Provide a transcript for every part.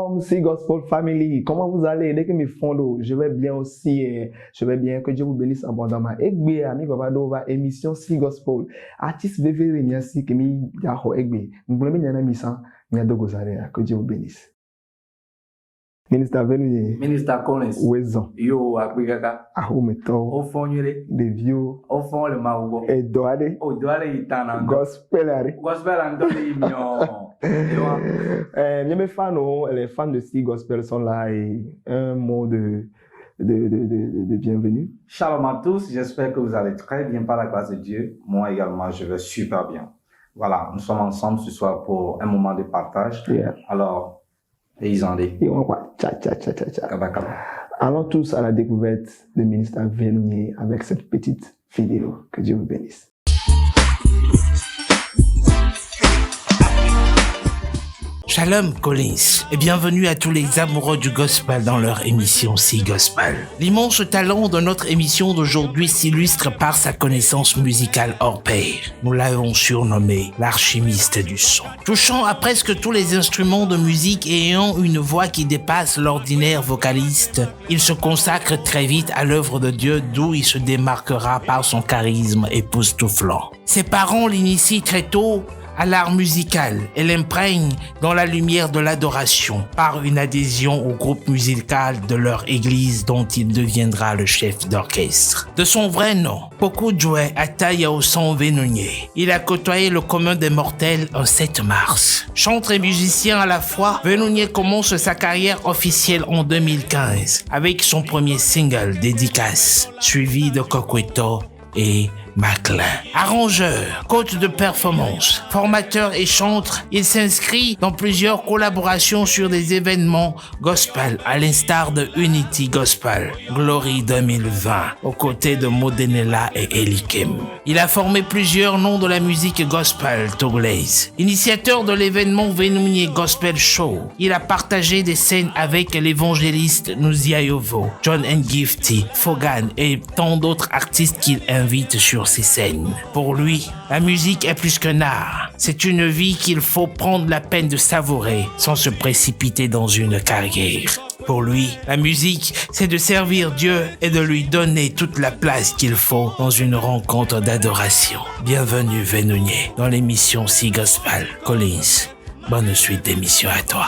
Shalom, Sea Gospel Family. Comment vous allez? Dès que mes fonds, je vais bien aussi. Je vais bien. Que Dieu vous bénisse abondamment. Egbe, ami, va émission Sea Gospel. Artiste VV, merci, que mi yaho egbe. Nous voulons bien y misan, mi adogozare. Que Dieu vous bénisse. Ministre Venu. Ministre Collins. Ouezon. Yo, Akwigaka. Ahometo. Au fond, Des vieux. au fond, le Maougo. Et Doade. Oh, doale itana. Gospel. Gospel and Dolly Mignon. Mes fans, les fans de Sea Gospel sont là et un mot de bienvenue. Shalom à tous, j'espère que vous allez très bien par la grâce de Dieu. Moi également, je vais super bien. Voilà, nous sommes ensemble ce soir pour un moment de partage. Yeah. Alors, ils en disent. Allons tous à la découverte de Ministre Venounier avec cette petite vidéo. Que Dieu vous bénisse. Shalom Collins et bienvenue à tous les amoureux du gospel dans leur émission Sea Gospel. L'immense talent de notre émission d'aujourd'hui s'illustre par sa connaissance musicale hors pair. Nous l'avons surnommé l'archimiste du son. Touchant à presque tous les instruments de musique et ayant une voix qui dépasse l'ordinaire vocaliste, il se consacre très vite à l'œuvre de Dieu d'où il se démarquera par son charisme époustouflant. Ses parents l'initient très tôt à l'art musical et l'imprègne dans la lumière de l'adoration par une adhésion au groupe musical de leur église dont il deviendra le chef d'orchestre. De son vrai nom, Pokudjoe Atayaosan Venounier, il a côtoyé le commun des mortels un 7 mars. Chanteur et musicien à la fois, Venounier commence sa carrière officielle en 2015 avec son premier single Dédicace, suivi de Kokweto et Maclin. Arrangeur, coach de performance, formateur et chanteur, il s'inscrit dans plusieurs collaborations sur des événements gospel, à l'instar de Unity Gospel, Glory 2020, aux côtés de Modenella et Elikim. Il a formé plusieurs noms de la musique gospel togolaise. Initiateur de l'événement Venounier Gospel Show, il a partagé des scènes avec l'évangéliste Nuzia Yovo, John Ngifty, Fogan et tant d'autres artistes qu'il invite sur ces scènes. Pour lui, la musique est plus qu'un art. C'est une vie qu'il faut prendre la peine de savourer sans se précipiter dans une carrière. Pour lui, la musique, c'est de servir Dieu et de lui donner toute la place qu'il faut dans une rencontre d'adoration. Bienvenue Venounier dans l'émission Sea Gospel. Collins, bonne suite d'émission à toi.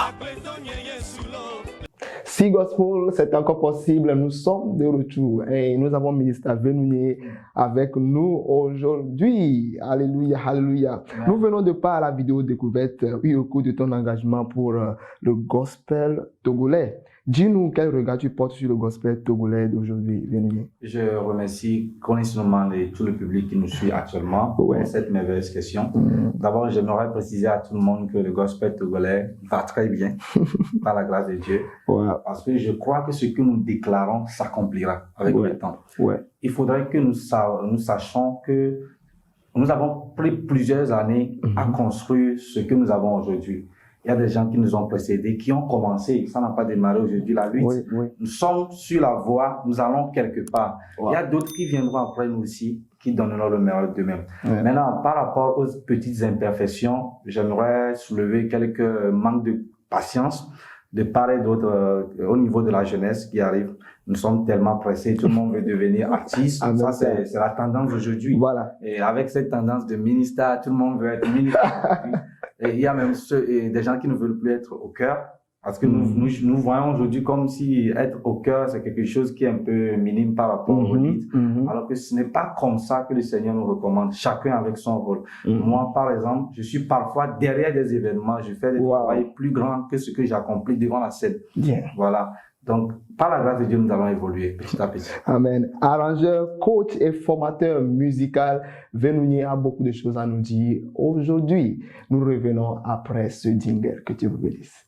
Sea Gospel, c'est encore possible. Nous sommes de retour et nous avons Ministre Venounier avec nous aujourd'hui. Alléluia, alléluia. Ouais. Nous venons de par la vidéo découverte au cours de ton engagement pour le gospel togolais. Dis-nous quel regard tu portes sur le gospel togolais d'aujourd'hui, Venounier. Je remercie connaissamment et tout le public qui nous suit actuellement pour cette merveilleuse question. D'abord, j'aimerais préciser à tout le monde que le gospel togolais va très bien par la grâce de Dieu. Parce que je crois que ce que nous déclarons s'accomplira avec le temps. Il faudrait que nous sachions que nous avons pris plusieurs années à construire ce que nous avons aujourd'hui. Il y a des gens qui nous ont précédés, qui ont commencé, ça n'a pas démarré aujourd'hui la lutte. Nous sommes sur la voie, nous allons quelque part. Il y a d'autres qui viendront après nous aussi, qui donneront le meilleur d'eux-mêmes. Maintenant, par rapport aux petites imperfections, j'aimerais soulever quelques manques de patience de part et d'autre au niveau de la jeunesse qui arrive. Nous sommes tellement pressés, tout le monde veut devenir artiste. Ça, c'est la tendance aujourd'hui. Et avec cette tendance de ministère, tout le monde veut être ministère. Et il y a même des gens qui ne veulent plus être au cœur. Parce que nous voyons aujourd'hui comme si être au cœur, c'est quelque chose qui est un peu minime par rapport au lead. Alors que ce n'est pas comme ça que le Seigneur nous recommande, chacun avec son rôle. Moi, par exemple, je suis parfois derrière des événements, je fais des travaux plus grands que ce que j'accomplis devant la scène. Voilà. Donc, par la grâce de Dieu, nous allons évoluer petit à petit. Amen. Arrangeur, coach et formateur musical, Venounier a beaucoup de choses à nous dire. Aujourd'hui, nous revenons après ce jingle. Que Dieu vous bénisse.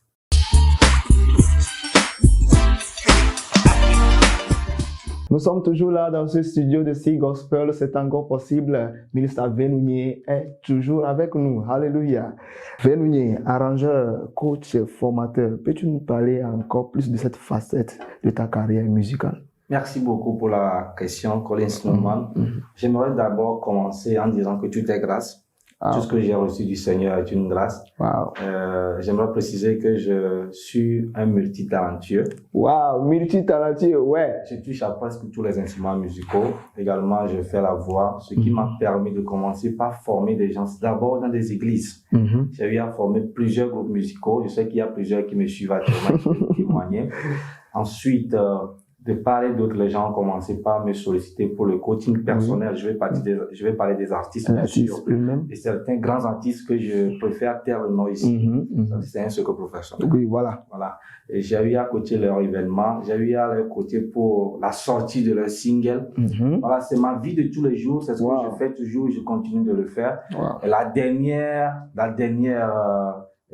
Nous sommes toujours là dans ce studio de Sea Gospel. C'est encore possible. Ministre Venounier est toujours avec nous. Alléluia. Venounier, arrangeur, coach, formateur. Peux-tu nous parler encore plus de cette facette de ta carrière musicale? Merci beaucoup pour la question, Collins Norman. J'aimerais d'abord commencer en disant que tout est grâce. Tout ce que j'ai reçu du Seigneur est une grâce. Wow. J'aimerais préciser que je suis un multitalentueux. Wow, multitalentueux, ouais. Je touche à presque tous les instruments musicaux. Également, je fais la voix, ce qui m'a permis de commencer par former des gens d'abord dans des églises. J'ai eu à former plusieurs groupes musicaux. Je sais qu'il y a plusieurs qui me suivent actuellement, qui peuvent témoigner. Ensuite, de parler d'autres, les gens ont commencé par me solliciter pour le coaching personnel. Je vais parler des artistes, bien sûr, et certains grands artistes que je préfère taire le nom ici. C'est un secret professionnel. Oui, voilà. Et j'ai eu à coacher leur événement, j'ai eu à leur coacher pour la sortie de leur single. Voilà, c'est ma vie de tous les jours, c'est ce que je fais toujours et je continue de le faire. Et la dernière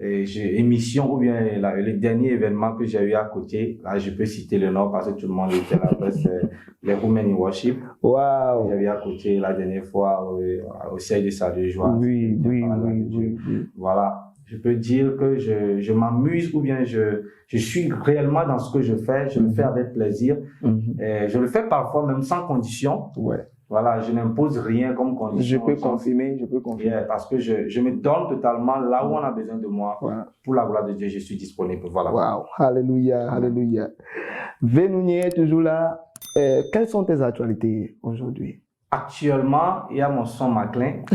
émission ou bien le dernier événement que j'ai eu à côté, là je peux citer le nom parce que tout le monde était là, c'est les Women in Worship. Wow. J'ai eu à côté la dernière fois au siège de Salut Joie. Oui. Voilà, je peux dire que je m'amuse ou bien je suis réellement dans ce que je fais, je le fais avec plaisir. Et je le fais parfois même sans condition. Ouais. Voilà, je n'impose rien comme condition. Je peux confirmer. Yeah, parce que je me donne totalement là où on a besoin de moi. Pour la gloire de Dieu, je suis disponible. Voilà. Wow, alléluia. Vénounier est toujours là. Quelles sont tes actualités aujourd'hui? Actuellement, il y a mon son Maclean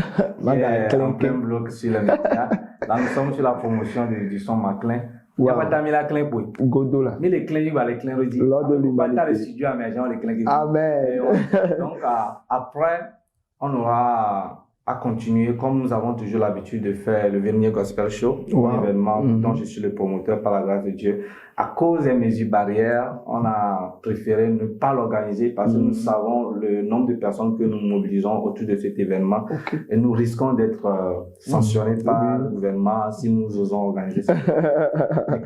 qui est en plein bloc sur les médias. Là, nous sommes sur la promotion du son Maclean. Il y a pas mis la clé pour Godo là. Mais les clés, il va les clés redire. Lors de l'humanité. Pas le studio émergent, les clés. Amen. Donc, après, on aura à continuer comme nous avons toujours l'habitude de faire le Vénounier Gospel Show, un événement dont je suis le promoteur par la grâce de Dieu. À cause des mesures barrières, on a préféré ne pas l'organiser parce que nous savons le nombre de personnes que nous mobilisons autour de cet événement et nous risquons d'être sanctionnés par le gouvernement si nous osons organiser ça.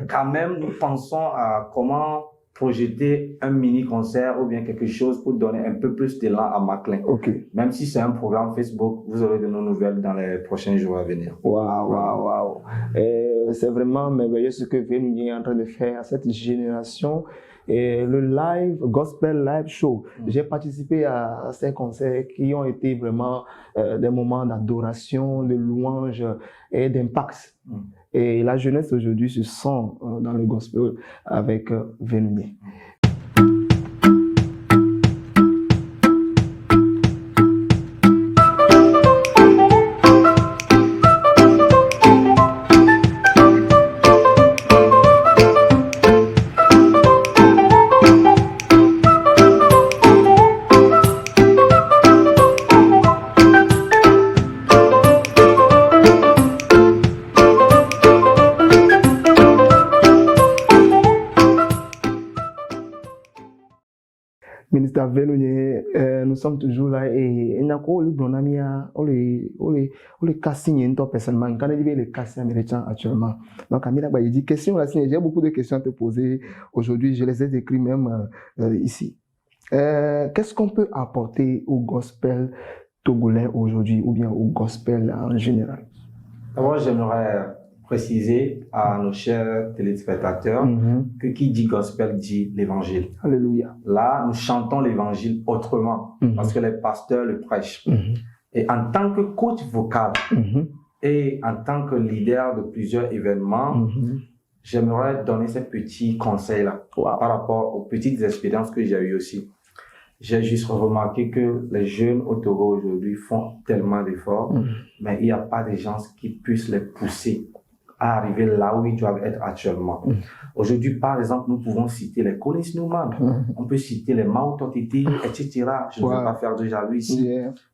Quand même, nous pensons à comment projeter un mini-concert ou bien quelque chose pour donner un peu plus d'élan à Maclean. Même si c'est un programme Facebook, vous aurez de nos nouvelles dans les prochains jours à venir. Wow. C'est vraiment merveilleux ce que Vénounier est en train de faire à cette génération. Et le Gospel Live Show, j'ai participé à ces concerts qui ont été vraiment des moments d'adoration, de louange et d'impact. Et la jeunesse aujourd'hui se sent dans le gospel avec Vénounier. Ministre Vénounier, nous sommes toujours là et il y a quoi les casting personnellement quand il y a les casting américains actuellement. Donc Amina il dit question là, j'ai beaucoup de questions à te poser aujourd'hui, je les ai écrites même ici. Qu'est-ce qu'on peut apporter au gospel togolais aujourd'hui ou bien au gospel en général? D'abord, j'aimerais préciser à nos chers téléspectateurs que qui dit gospel dit l'évangile. Alléluia. Là, nous chantons l'évangile autrement parce que les pasteurs le prêchent. Et en tant que coach vocal et en tant que leader de plusieurs événements, j'aimerais donner ces petits conseils-là par rapport aux petites expériences que j'ai eues aussi. J'ai juste remarqué que les jeunes au Togo aujourd'hui font tellement d'efforts, mais il n'y a pas de gens qui puissent les pousser à arriver là où ils doivent être actuellement. Aujourd'hui, par exemple, nous pouvons citer les Collins Newman, on peut citer les Mao Totiti, etc. Je ne vais pas faire de jaloux ici.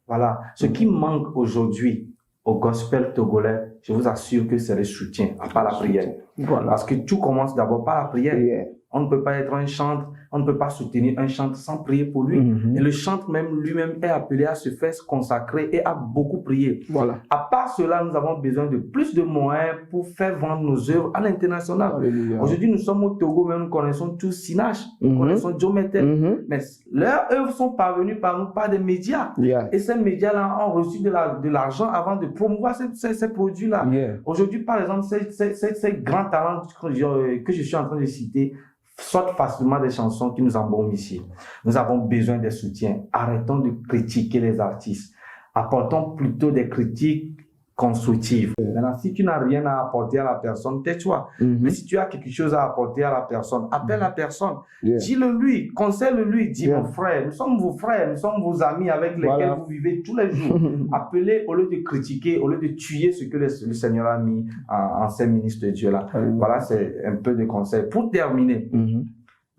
Voilà. Ce qui manque aujourd'hui au gospel togolais, je vous assure que c'est le soutien, à part la prière. Parce que tout commence d'abord par la prière. On ne peut pas être un chantre, on ne peut pas soutenir un chantre sans prier pour lui. Et le chantre même lui-même est appelé à se faire consacrer et à beaucoup prier. À part cela, nous avons besoin de plus de moyens pour faire vendre nos œuvres à l'international. Aujourd'hui, nous sommes au Togo, mais nous connaissons tous Sinach, nous connaissons Joe Mettel. Mais leurs œuvres sont parvenues par nous par des médias. Et ces médias-là ont reçu de l'argent avant de promouvoir ces produits-là. Aujourd'hui, par exemple, ces grands talents que je suis en train de citer, sortent facilement des chansons qui nous embaument ici. Nous avons besoin de soutien. Arrêtons de critiquer les artistes. Apportons plutôt des critiques constructive. Maintenant, si tu n'as rien à apporter à la personne, tais-toi. Mais si tu as quelque chose à apporter à la personne, appelle la personne. Dis-le lui, conseille-le lui. Dis mon frère, nous sommes vos frères, nous sommes vos amis avec lesquels vous vivez tous les jours. Appelez au lieu de critiquer, au lieu de tuer ce que le Seigneur a mis en ces ministres de Dieu là. Voilà, c'est un peu de conseils. Pour terminer,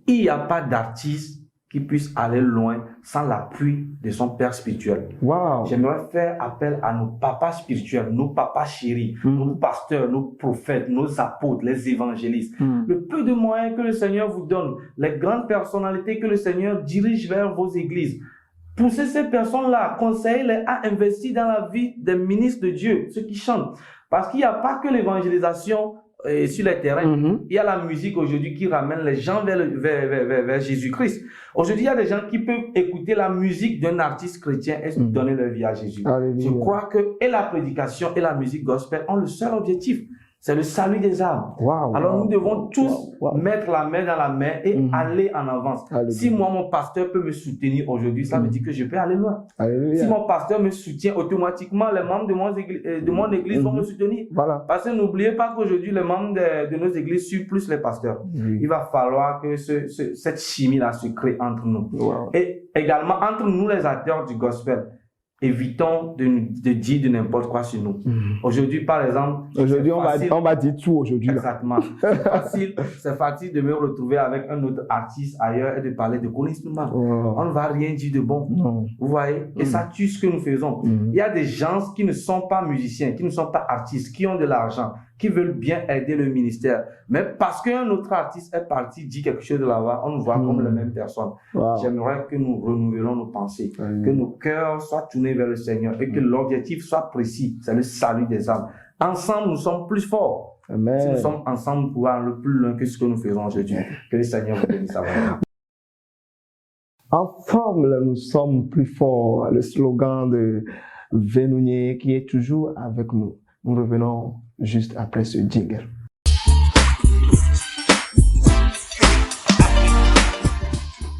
il n'y a pas d'artiste qui puisse aller loin sans l'appui de son père spirituel. J'aimerais faire appel à nos papas spirituels, nos papas chéris, nos pasteurs, nos prophètes, nos apôtres, les évangélistes. Le peu de moyens que le Seigneur vous donne, les grandes personnalités que le Seigneur dirige vers vos églises, poussez ces personnes-là, conseillez-les à investir dans la vie des ministres de Dieu, ceux qui chantent. Parce qu'il n'y a pas que l'évangélisation sur les terrains. Il y a la musique aujourd'hui qui ramène les gens vers Jésus-Christ. Aujourd'hui, il y a des gens qui peuvent écouter la musique d'un artiste chrétien et donner leur vie à Jésus. Je crois que et la prédication et la musique gospel ont le seul objectif, c'est le salut des âmes. Alors nous devons tous mettre la main dans la main et aller en avance. Si moi, mon pasteur peut me soutenir aujourd'hui, ça veut dire que je peux aller loin. Si mon pasteur me soutient, automatiquement, les membres de mon église vont me soutenir. Parce que n'oubliez pas qu'aujourd'hui, les membres de nos églises suivent plus les pasteurs. Il va falloir que cette chimie-là se crée entre nous. Et également, entre nous, les acteurs du gospel, évitons de dire de n'importe quoi sur nous. Aujourd'hui, par exemple... Aujourd'hui, on va dire tout aujourd'hui. Exactement. C'est facile de me retrouver avec un autre artiste ailleurs et de parler de Collins Newman. On ne va rien dire de bon. Vous voyez? Et ça tue ce que nous faisons. Il y a des gens qui ne sont pas musiciens, qui ne sont pas artistes, qui ont de l'argent, qui veulent bien aider le ministère. Mais parce qu'un autre artiste est parti dire quelque chose de là-bas, on nous voit comme la même personne. J'aimerais que nous renouvelons nos pensées, que nos cœurs soient tournés vers le Seigneur et que l'objectif soit précis, c'est le salut des âmes. Ensemble, nous sommes plus forts. Si nous sommes ensemble, nous pouvons aller plus loin que ce que nous faisons aujourd'hui. Que le Seigneur vous bénisse. Ensemble, nous sommes plus forts. Le slogan de Vénounier qui est toujours avec nous. Nous revenons juste après ce jingle.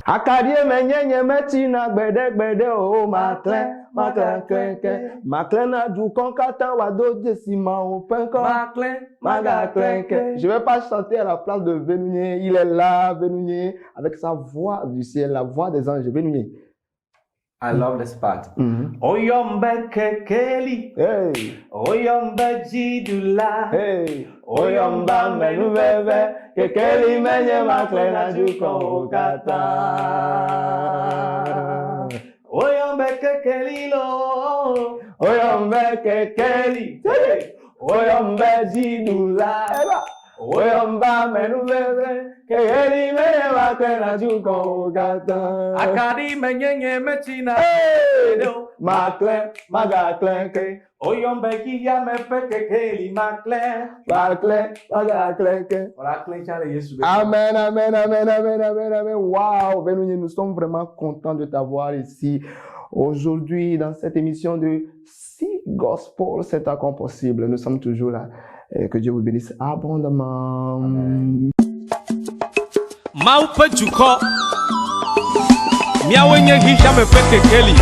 Akadie menyenye metina gbede o maklen na du konkata wado jesima o penko maklen. Je vais pas chanter à la place de Vénounier, il est là Vénounier avec sa voix du ciel, la voix des anges. Vénounier. I love this part. Oyombe kekeli, oyombe jidula, oyomba menuveve, kekeli menye maklena juko kata. Oyombe kekeli lo, oyombe kekeli, oyombe jidula, oyomba menuveve. Akadi menyenye mechina Maklen oyombe kiya mepe kekeli maklen Amen. Wow, Vénounier, nous sommes vraiment contents de t'avoir ici aujourd'hui dans cette émission de Si Gospel, c'est encore possible. Nous sommes toujours là. Et que Dieu vous bénisse abondamment. Amen. Maupe juko miawenye hisha me kekeli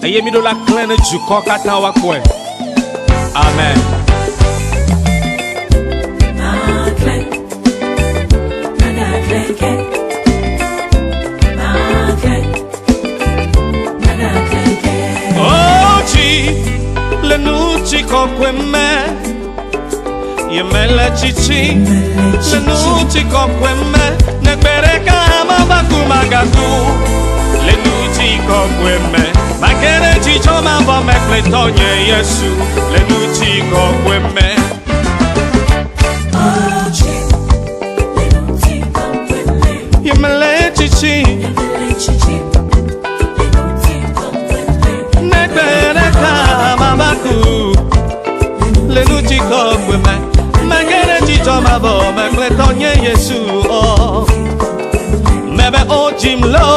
eye mi do la clan juko kata wa kwe. Amen. Oji le nuchi kokweme Yemela chichi, le nuchi kokweme, nekbereka mabaku magaku, le nuchi kokweme, makere chicho mabo mekletonye Yesu, le nuchi kokweme. Yemela chichi, nekbereka mabaku, le nuchi kokweme. Magere chicho mabo mekletonye Yesu oh mebe ojim lo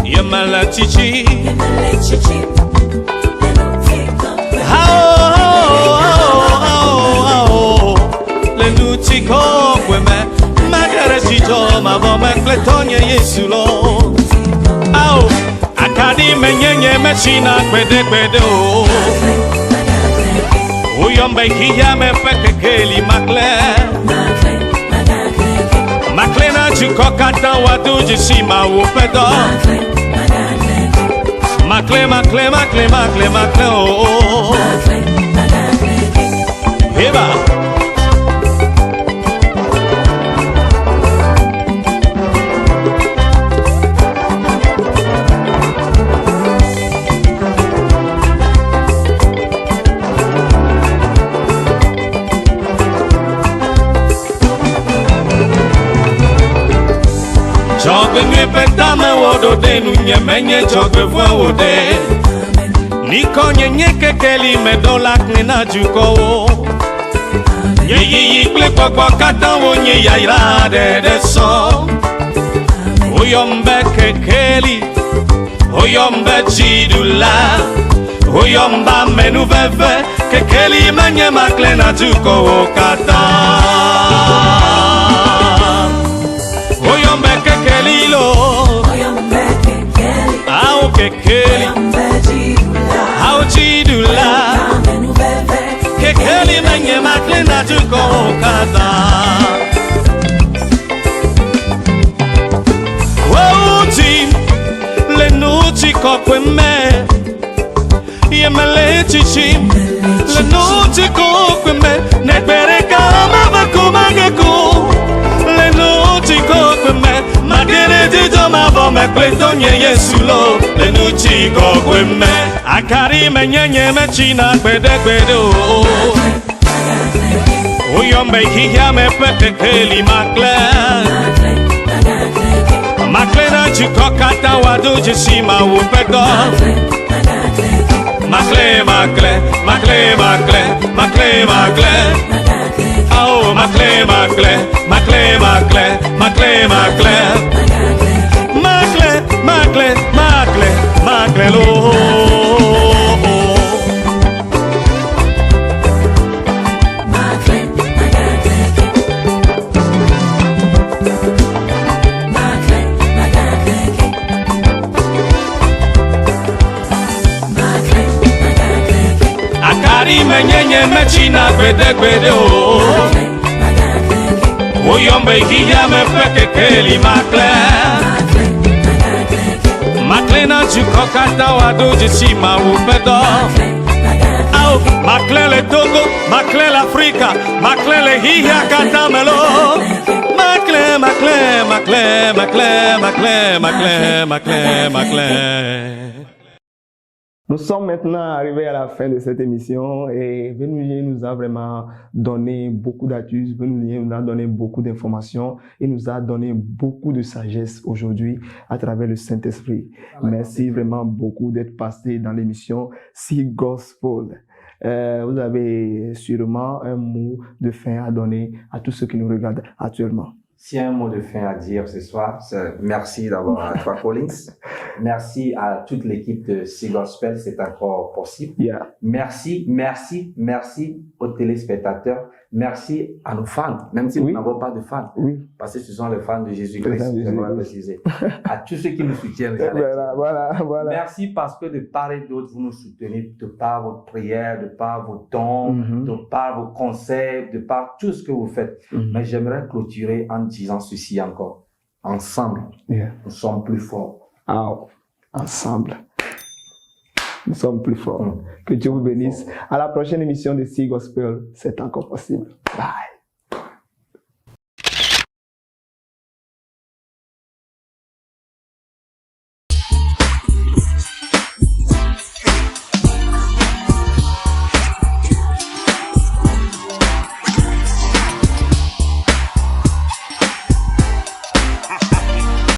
yemala chichi le nuchi kokweme magere chicho mabo mekletonye Yesu lo akadi menyenye menyenye mechina kwede kwede o. Uyombe kiya me peke keli makle. Makle na chukokata wadu jishima upedo. Makle makle makle makle makle o. Eba. Jogwe nwe petame wodo de nunye menye jogwe vwa wode. Niko nye kekeli medolak nina juko wo. Nye yi kle kwa kata wo nye yaira de so. Oyombe kekeli, oyombe jidula. Oyomba menu veve, kekeli menye makle na juko wo kata. Oyombe kekeli lo, ao kekeli, ao jidula, kekeli menye makle na juko kaza. Wauti le nuchi kokweme, yemele chichim, le nuchi kokweme, nekbere kama bakumageko. Magere dijo mabo me pleto nye yesulo le nuchi go me akari me nyenye me china kwede kwede o. Uyombe hiya me peke keli makle. Makle na chukokata wadu jishima upedo. Makle makle makle makle makle makle. Oh, makle, makle, makle, makle, makle, makle, makle, makle, makle, makle, lo. Akari menyenye mechina kwede kwede o. Oyombe kiya me peke keli makle. Makle na chukokata wadu jishima upedo. Au makle le Togo, makle l'Africa, makle le hiya katamelo. Makle, makle, makle, makle, makle, makle, makle, makle. Nous sommes maintenant arrivés à la fin de cette émission et Venouillet nous a vraiment donné beaucoup d'astuces, Venouillet nous a donné beaucoup d'informations et nous a donné beaucoup de sagesse aujourd'hui à travers le Saint-Esprit. Merci vraiment beaucoup d'être passé dans l'émission Si Gospel. Vous avez sûrement un mot de fin à donner à tous ceux qui nous regardent actuellement. Si un mot de fin à dire ce soir, c'est merci d'abord à toi, Collins. Merci à toute l'équipe de Si Gospel, c'est encore possible. Yeah. Merci, merci, merci aux téléspectateurs. Merci à nos fans, même si nous n'avons pas de fans. Oui. Parce que ce sont les fans de Jésus-Christ, j'aimerais préciser. À tous ceux qui nous soutiennent. Voilà. Merci parce que de part et d'autre, vous nous soutenez de par votre prière, de par vos dons, de par vos conseils, de par tout ce que vous faites. Mais j'aimerais clôturer en disant ceci encore. Ensemble, nous sommes plus forts. Ensemble, nous sommes plus forts. Que Dieu vous bénisse. À la prochaine émission de Si Gospel, c'est encore possible. Bye.